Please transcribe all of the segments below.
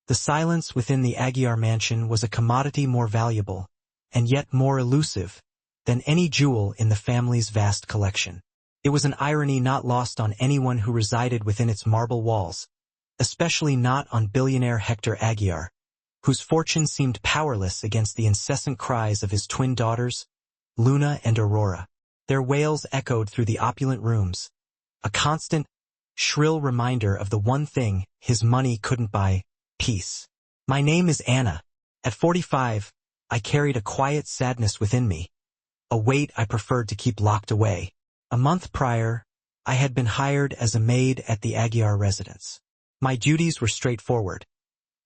The silence within the Aguiar mansion was a commodity more valuable, and yet more elusive, than any jewel in the family's vast collection. It was an irony not lost on anyone who resided within its marble walls, especially not on billionaire Hector Aguiar, whose fortune seemed powerless against the incessant cries of his twin daughters, Luna and Aurora. Their wails echoed through the opulent rooms, a constant, shrill reminder of the one thing his money couldn't buy: peace. My name is Anna. At 45, I carried a quiet sadness within me, a weight I preferred to keep locked away. A month prior, I had been hired as a maid at the Aguiar residence. My duties were straightforward: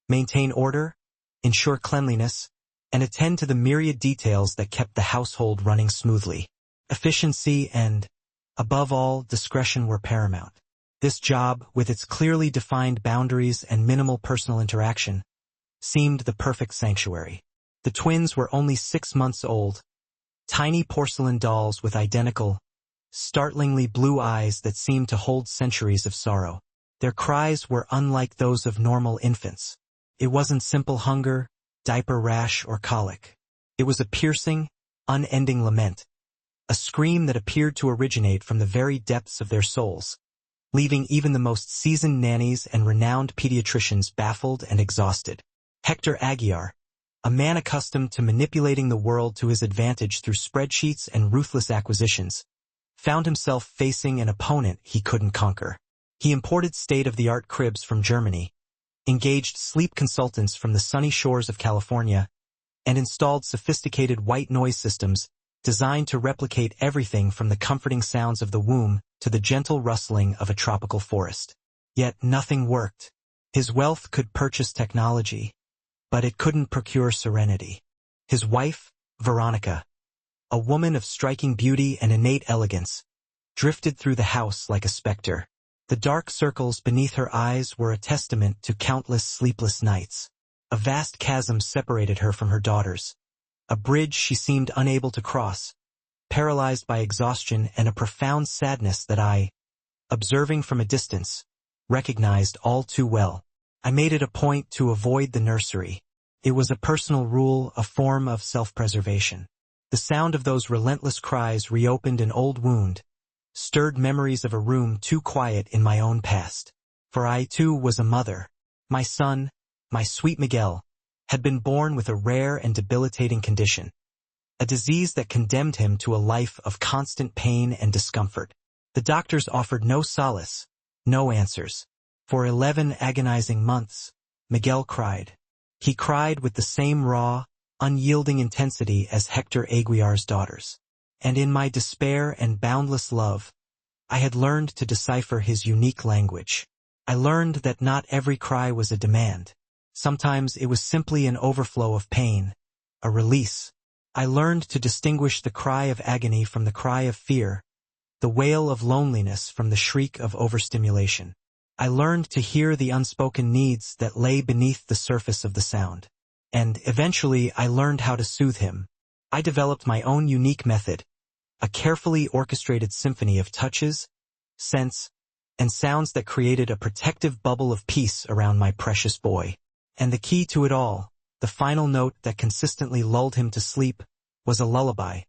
maintain order, ensure cleanliness, and attend to the myriad details that kept the household running smoothly. Efficiency and, above all, discretion were paramount. This job, with its clearly defined boundaries and minimal personal interaction, seemed the perfect sanctuary. The twins were only 6 months old, tiny porcelain dolls with identical, startlingly blue eyes that seemed to hold centuries of sorrow. Their cries were unlike those of normal infants. It wasn't simple hunger, diaper rash, or colic. It was a piercing, unending lament, a scream that appeared to originate from the very depths of their souls, leaving even the most seasoned nannies and renowned pediatricians baffled and exhausted. Hector Aguiar, a man accustomed to manipulating the world to his advantage through spreadsheets and ruthless acquisitions, found himself facing an opponent he couldn't conquer. He imported state-of-the-art cribs from Germany, engaged sleep consultants from the sunny shores of California, and installed sophisticated white noise systems designed to replicate everything from the comforting sounds of the womb to the gentle rustling of a tropical forest. Yet nothing worked. His wealth could purchase technology, but it couldn't procure serenity. His wife, Veronica, a woman of striking beauty and innate elegance, drifted through the house like a specter. The dark circles beneath her eyes were a testament to countless sleepless nights. A vast chasm separated her from her daughters, a bridge she seemed unable to cross, paralyzed by exhaustion and a profound sadness that I, observing from a distance, recognized all too well. I made it a point to avoid the nursery. It was a personal rule, a form of self-preservation. The sound of those relentless cries reopened an old wound, stirred memories of a room too quiet in my own past. For I, too, was a mother. My son, my sweet Miguel, had been born with a rare and debilitating condition, a disease that condemned him to a life of constant pain and discomfort. The doctors offered no solace, no answers. For 11 agonizing months, Miguel cried. He cried with the same raw, unyielding intensity as Hector Aguiar's daughters. And in my despair and boundless love, I had learned to decipher his unique language. I learned that not every cry was a demand. Sometimes it was simply an overflow of pain, a release. I learned to distinguish the cry of agony from the cry of fear, the wail of loneliness from the shriek of overstimulation. I learned to hear the unspoken needs that lay beneath the surface of the sound. And eventually I learned how to soothe him. I developed my own unique method, a carefully orchestrated symphony of touches, scents, and sounds that created a protective bubble of peace around my precious boy. And the key to it all, the final note that consistently lulled him to sleep, was a lullaby,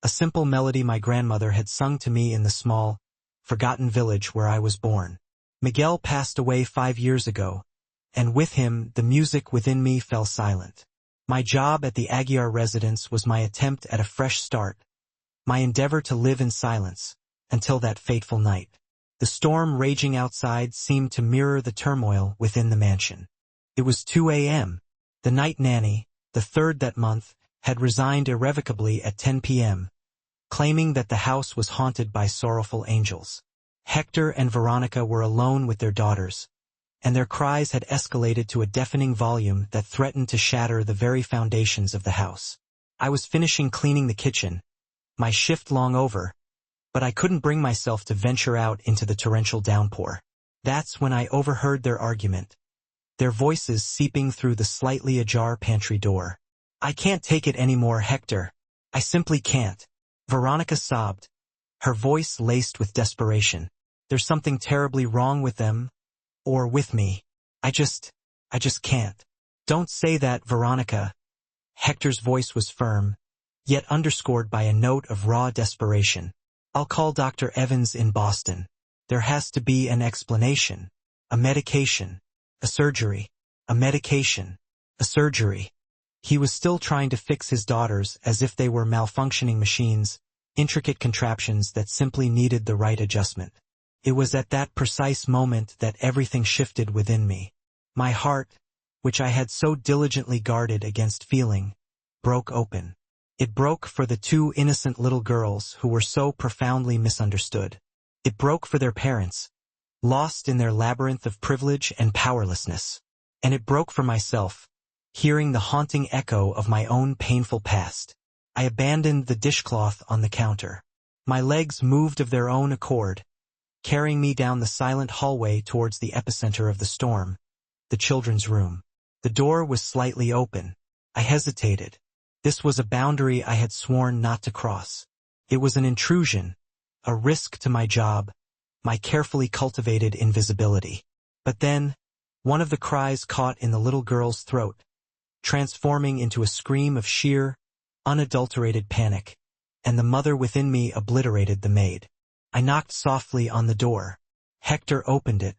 a simple melody my grandmother had sung to me in the small, forgotten village where I was born. Miguel passed away 5 years ago, and with him the music within me fell silent. My job at the Aguiar residence was my attempt at a fresh start, my endeavor to live in silence, until that fateful night. The storm raging outside seemed to mirror the turmoil within the mansion. It was 2 a.m. The night nanny, the third that month, had resigned irrevocably at 10 p.m., claiming that the house was haunted by sorrowful angels. Hector and Veronica were alone with their daughters, and their cries had escalated to a deafening volume that threatened to shatter the very foundations of the house. I was finishing cleaning the kitchen, my shift long over, but I couldn't bring myself to venture out into the torrential downpour. That's when I overheard their argument, their voices seeping through the slightly ajar pantry door. "I can't take it anymore, Hector. I simply can't." Veronica sobbed, her voice laced with desperation. "There's something terribly wrong with them, or with me. I I just can't. Don't say that, Veronica. Hector's voice was firm, yet underscored by a note of raw desperation. I'll call Dr. Evans in Boston. There has to be an explanation. A medication. A surgery. A medication. A surgery. He was still trying to fix his daughters as if they were malfunctioning machines, intricate contraptions that simply needed the right adjustment. It was at that precise moment that everything shifted within me. My heart, which I had so diligently guarded against feeling, broke open. It broke for the two innocent little girls who were so profoundly misunderstood. It broke for their parents, lost in their labyrinth of privilege and powerlessness. And it broke for myself, hearing the haunting echo of my own painful past. I abandoned the dishcloth on the counter. My legs moved of their own accord, carrying me down the silent hallway towards the epicenter of the storm, the children's room. The door was slightly open. I hesitated. This was a boundary I had sworn not to cross. It was an intrusion, a risk to my job, my carefully cultivated invisibility. But then, one of the cries caught in the little girl's throat, transforming into a scream of sheer, unadulterated panic, and the mother within me obliterated the maid. I knocked softly on the door. Hector opened it,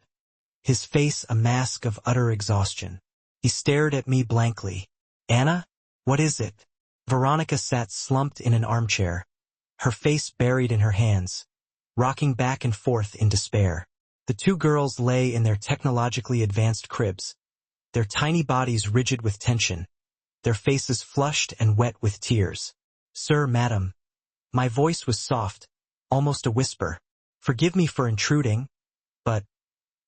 his face a mask of utter exhaustion. He stared at me blankly. Anna? What is it? Veronica sat slumped in an armchair, her face buried in her hands, rocking back and forth in despair. The two girls lay in their technologically advanced cribs, their tiny bodies rigid with tension, their faces flushed and wet with tears. Sir, madam. My voice was soft, almost a whisper. Forgive me for intruding, but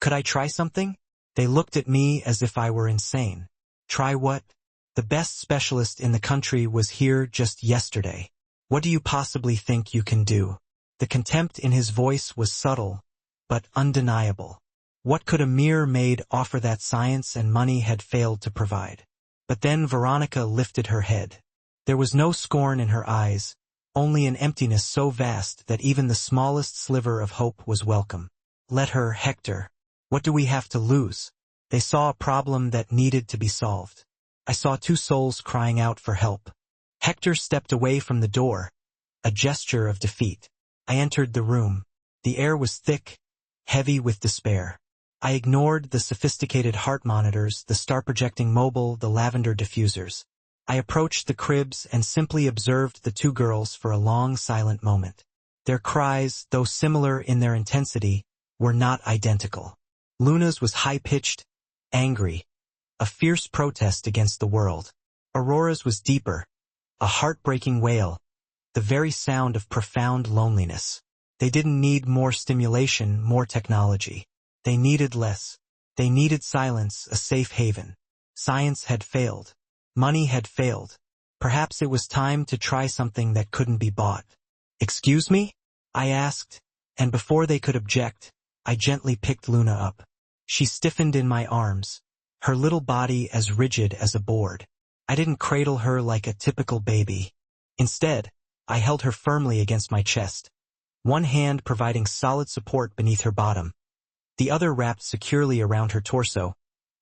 could I try something? They looked at me as if I were insane. Try what? The best specialist in the country was here just yesterday. What do you possibly think you can do? The contempt in his voice was subtle, but undeniable. What could a mere maid offer that science and money had failed to provide? But then Veronica lifted her head. There was no scorn in her eyes, only an emptiness so vast that even the smallest sliver of hope was welcome. Let her, Hector. What do we have to lose? They saw a problem that needed to be solved. I saw two souls crying out for help. Hector stepped away from the door, a gesture of defeat. I entered the room. The air was thick, heavy with despair. I ignored the sophisticated heart monitors, the star-projecting mobile, the lavender diffusers. I approached the cribs and simply observed the two girls for a long, silent moment. Their cries, though similar in their intensity, were not identical. Luna's was high-pitched, angry, a fierce protest against the world. Aurora's was deeper, a heartbreaking wail, the very sound of profound loneliness. They didn't need more stimulation, more technology. They needed less. They needed silence, a safe haven. Science had failed. Money had failed. Perhaps it was time to try something that couldn't be bought. Excuse me? I asked, and before they could object, I gently picked Luna up. She stiffened in my arms, her little body as rigid as a board. I didn't cradle her like a typical baby. Instead, I held her firmly against my chest, one hand providing solid support beneath her bottom, the other wrapped securely around her torso,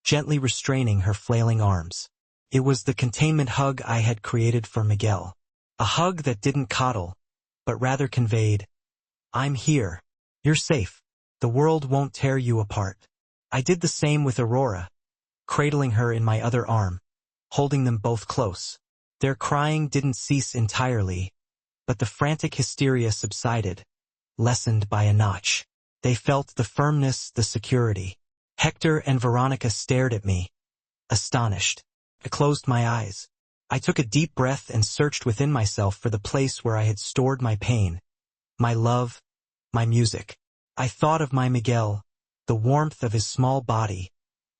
gently restraining her flailing arms. It was the containment hug I had created for Miguel. A hug that didn't coddle, but rather conveyed, I'm here. You're safe. The world won't tear you apart. I did the same with Aurora, cradling her in my other arm, holding them both close. Their crying didn't cease entirely, but the frantic hysteria subsided, lessened by a notch. They felt the firmness, the security. Hector and Veronica stared at me, astonished. I closed my eyes. I took a deep breath and searched within myself for the place where I had stored my pain, my love, my music. I thought of my Miguel, the warmth of his small body,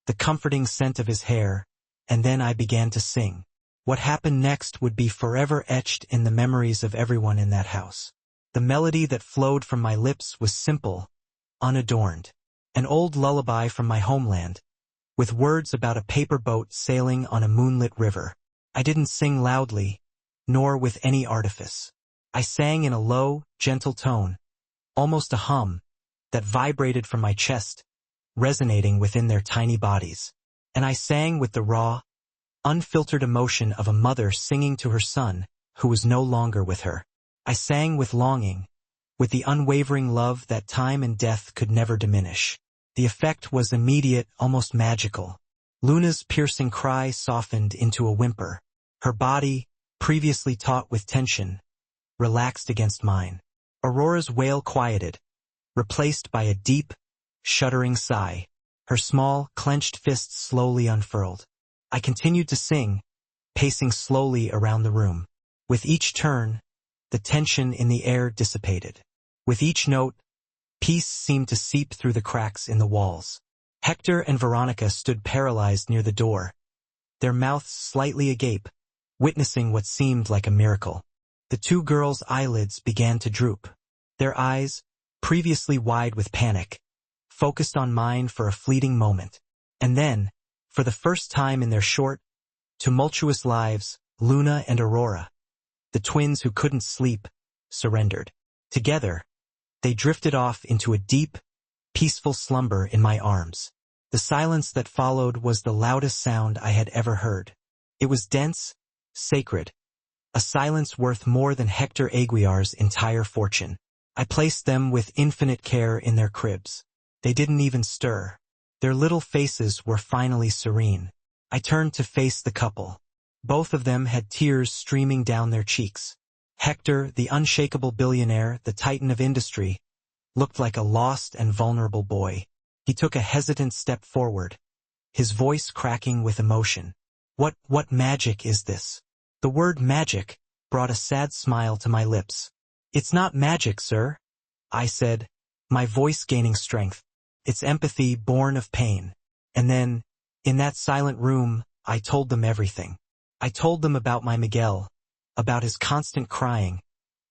the comforting scent of his hair, and then I began to sing. What happened next would be forever etched in the memories of everyone in that house. The melody that flowed from my lips was simple, unadorned. An old lullaby from my homeland, with words about a paper boat sailing on a moonlit river. I didn't sing loudly, nor with any artifice. I sang in a low, gentle tone, almost a hum, that vibrated from my chest, resonating within their tiny bodies. and I sang with the raw, unfiltered emotion of a mother singing to her son, who was no longer with her. I sang with longing, with the unwavering love that time and death could never diminish. The effect was immediate, almost magical. Luna's piercing cry softened into a whimper. Her body, previously taut with tension, relaxed against mine. Aurora's wail quieted, replaced by a deep, shuddering sigh. Her small, clenched fists slowly unfurled. I continued to sing, pacing slowly around the room. With each turn, the tension in the air dissipated. With each note, peace seemed to seep through the cracks in the walls. Hector and Veronica stood paralyzed near the door, their mouths slightly agape, witnessing what seemed like a miracle. The two girls' eyelids began to droop. Their eyes, previously wide with panic, focused on mine for a fleeting moment. And then, for the first time in their short, tumultuous lives, Luna and Aurora, the twins who couldn't sleep, surrendered. Together, they drifted off into a deep, peaceful slumber in my arms. The silence that followed was the loudest sound I had ever heard. It was dense, sacred, a silence worth more than Hector Aguiar's entire fortune. I placed them with infinite care in their cribs. They didn't even stir. Their little faces were finally serene. I turned to face the couple. Both of them had tears streaming down their cheeks. Hector, the unshakable billionaire, the titan of industry, looked like a lost and vulnerable boy. He took a hesitant step forward, his voice cracking with emotion. What magic is this? The word magic brought a sad smile to my lips. It's not magic, sir, I said, my voice gaining strength. It's empathy born of pain. And then, in that silent room, I told them everything. I told them about my Miguel, about his constant crying,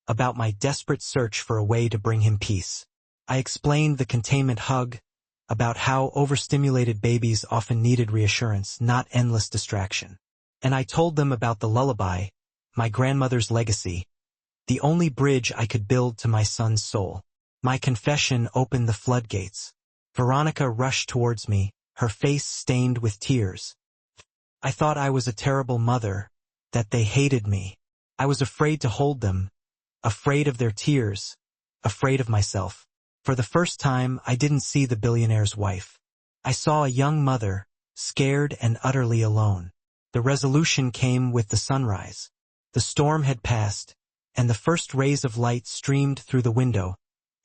about my desperate search for a way to bring him peace. I explained the containment hug, about how overstimulated babies often needed reassurance, not endless distraction. And I told them about the lullaby, my grandmother's legacy, the only bridge I could build to my son's soul. My confession opened the floodgates. Veronica rushed towards me, her face stained with tears. I thought I was a terrible mother, that they hated me. I was afraid to hold them, afraid of their tears, afraid of myself. For the first time, I didn't see the billionaire's wife. I saw a young mother, scared and utterly alone. The resolution came with the sunrise. The storm had passed, and the first rays of light streamed through the window,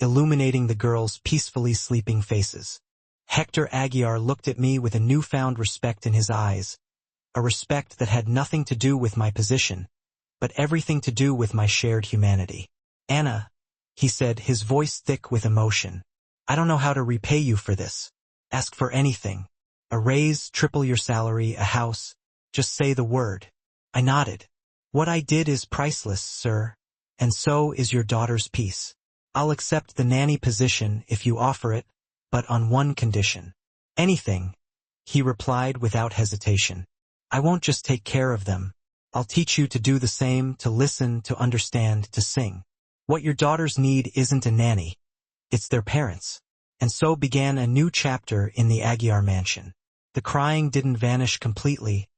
illuminating the girls' peacefully sleeping faces. Hector Aguiar looked at me with a newfound respect in his eyes, a respect that had nothing to do with my position, but everything to do with my shared humanity. Anna, he said, his voice thick with emotion, I don't know how to repay you for this. Ask for anything. A raise, triple your salary, a house. Just say the word. I nodded. What I did is priceless, sir, and so is your daughter's peace. I'll accept the nanny position if you offer it, but on one condition. Anything, he replied without hesitation. I won't just take care of them. I'll teach you to do the same, to listen, to understand, to sing. What your daughters need isn't a nanny. It's their parents. And so began a new chapter in the Aguiar mansion. The crying didn't vanish completely,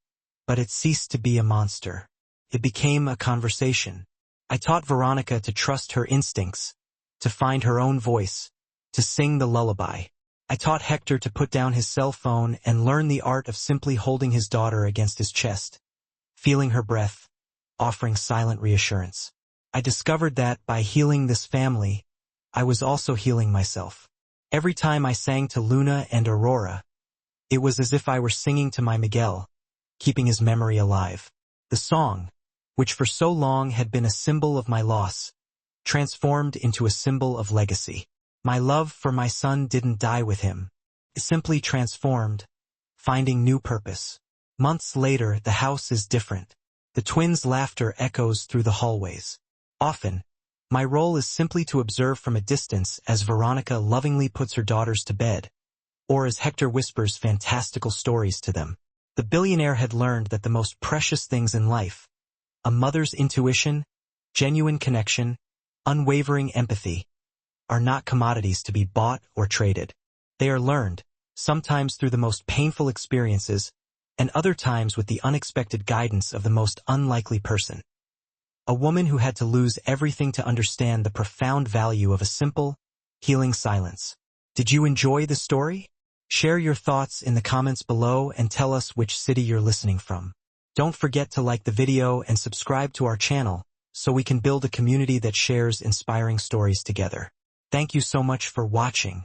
but it ceased to be a monster. It became a conversation. I taught Veronica to trust her instincts, to find her own voice, to sing the lullaby. I taught Hector to put down his cell phone and learn the art of simply holding his daughter against his chest, feeling her breath, offering silent reassurance. I discovered that by healing this family, I was also healing myself. Every time I sang to Luna and Aurora, it was as if I were singing to my Miguel, keeping his memory alive. The song, which for so long had been a symbol of my loss, transformed into a symbol of legacy. My love for my son didn't die with him. It simply transformed, finding new purpose. Months later, the house is different. The twins' laughter echoes through the hallways. Often, my role is simply to observe from a distance as Veronica lovingly puts her daughters to bed, or as Hector whispers fantastical stories to them. The billionaire had learned that the most precious things in life, a mother's intuition, genuine connection, unwavering empathy, are not commodities to be bought or traded. They are learned, sometimes through the most painful experiences, and other times with the unexpected guidance of the most unlikely person. A woman who had to lose everything to understand the profound value of a simple, healing silence. Did you enjoy the story? Share your thoughts in the comments below and tell us which city you're listening from. Don't forget to like the video and subscribe to our channel so we can build a community that shares inspiring stories together. Thank you so much for watching.